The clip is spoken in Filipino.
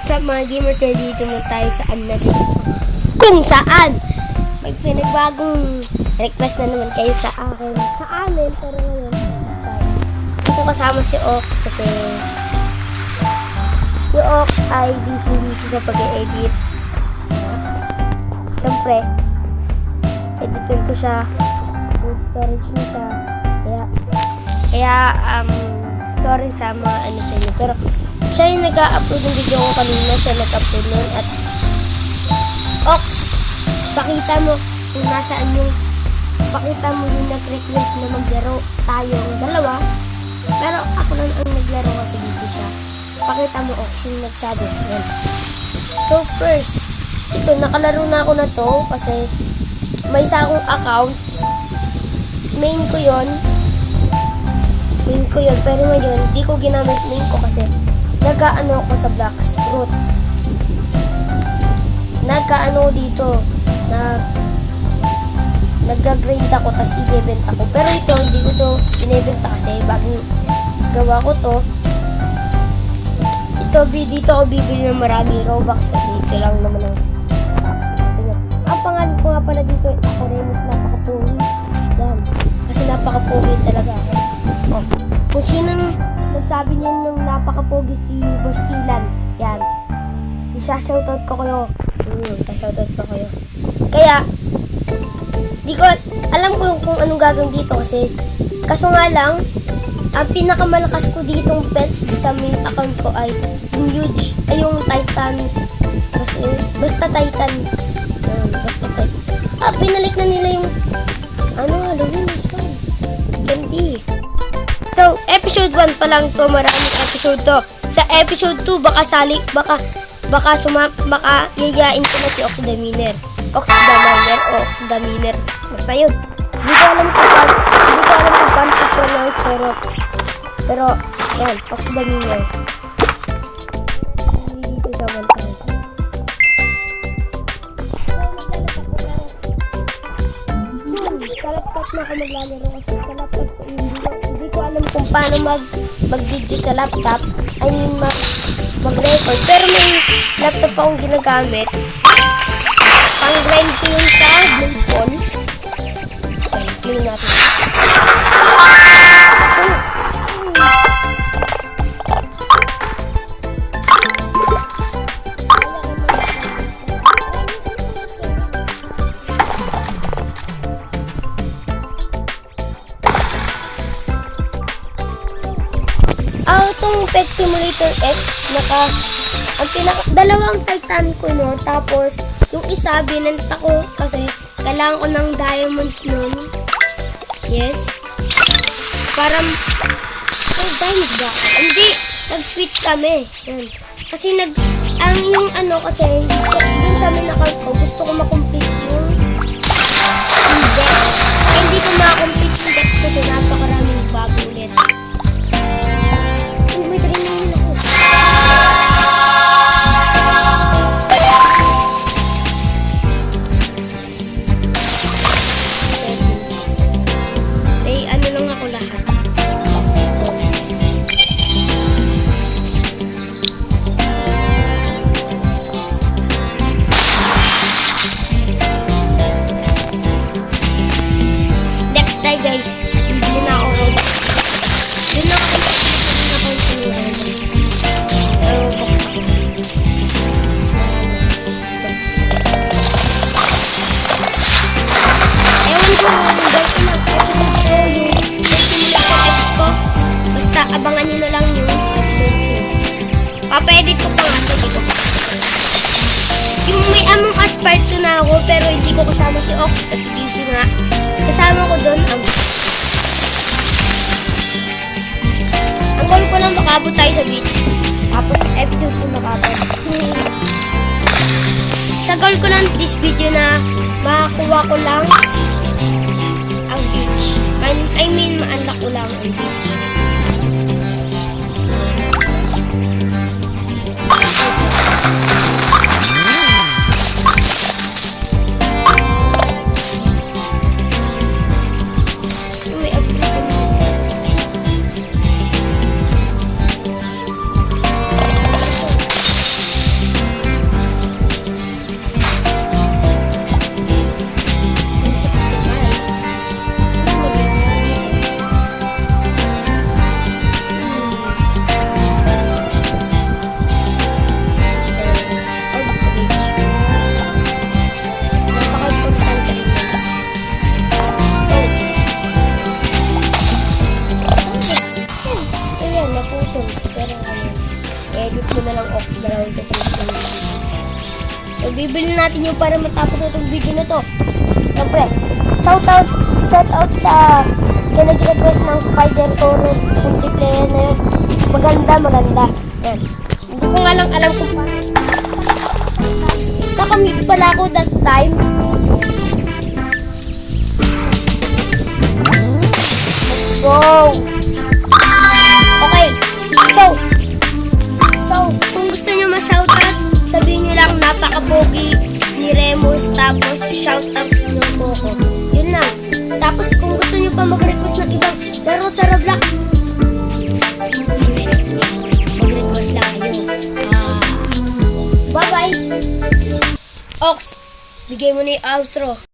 What's up mga gamer tayo, dito na tayo saan na dito. Kung saan! May pinagbagong request na naman kayo sa akin. Sa amin, pero ngayon. Dito kasama si Ox kasi si Ox ay busy sa pag-e-edit. Siyempre, editor ko siya. Yung storage niya siya. Kaya, sorry sa mga ano sa inyo. Pero, siya yung nag-upload ng video ko kanina. Siya nag-upload nun. At, Ox, pakita mo kung nasaan yung, pakita mo yung nag-request na maglaro tayong dalawa. Pero, ako lang ang naglaro kasi busy siya. Pakita mo, Ox, yung nagsabi. Yan. So, first, ito, nakalaro na ako na to kasi may isa akong account. Main ko yun, pero ngayon, di ko ginamit main ko kasi nag-ano ako sa Blacksroot. Nag-ano dito, nag-grind ako, tas i-bebenta ko. Pero ito, hindi ko to binebenta kasi bagong gawa ko to. Ito, dito ako bibili ng marami Robux kasi ito lang naman ang pangalan ko nga pala dito, ako rin mas napaka-pogi. Yan. Kasi napaka-pogi talaga ako. Oh. Kung sinong nagsabi niya ng napaka-pogi si Boss Kilan, yan. Isa-shoutout ko kayo. Shoutout ko kayo. Kaya, di ko, alam ko kung anong gagawin dito kasi, kaso nga lang, ang pinakamalakas ko ditong pets sa main account ko ay yung huge, ay yung Titan. Kasi, basta Titan. Basta Titan. Pinalik na nila yung, Halloween is fun. Gandi. So, episode 1 pa lang to, maraming episode to. Sa episode 2, baka yayain ko na si Oxdaminer. Oxdaminer. Basta yun. Hindi ko alam kung paano i-pronounce, pero, yan, Oxdaminer. Hindi dito sa 1,000. Sa laptop na ako maglalaro kasi sa laptop ko hindi ko alam kung paano mag-video sa laptop. I mean mag-record. Pero may laptop akong ginagamit. Ang grind ko yun sa Bluetooth. Clean natin. Itong Pet Simulator X, dalawang Titan ko no, tapos yung isa binenta ko kasi kailangan ko ng diamonds nun. Yes. Parang diamond ba? Hindi, nag-switch kami. Yan. Kasi kasi dun sa main account ko, gusto ko makomplete yung index. Hindi ko makomplete yung index kasi napakaraming bago ulit. Abangan nyo na lang yung episode 2. Papa-edit ko pa nga ito. Yung may Among Us part 2 na ako, pero hindi ko kasama si Ox kasi busy nga. Kasama ko doon ang goal ko lang makabot tayo sa beach. Tapos episode 2 makabot. Sa goal ko lang this video na makakuha ko lang ang beach. I mean, ma-unlock ko lang ang beach. natin yung para matapos na itong video na to. Siyempre, shoutout sa nag-request ng Spider Horror multiplayer na yun. Maganda. Yan. Hindi ko nga lang alam kung paano. Nakamute pala ako that time. Go! Okay. So, kung gusto nyo ma-shoutout, sabihin nyo lang napaka-pogi ni Remus, tapos shoutout nyo po ko. Yun lang. Tapos kung gusto nyo pa mag-request ng ibang laro sa Roblox, mag-request lang kayo. Bye-bye! Ox, bigay mo na yung outro.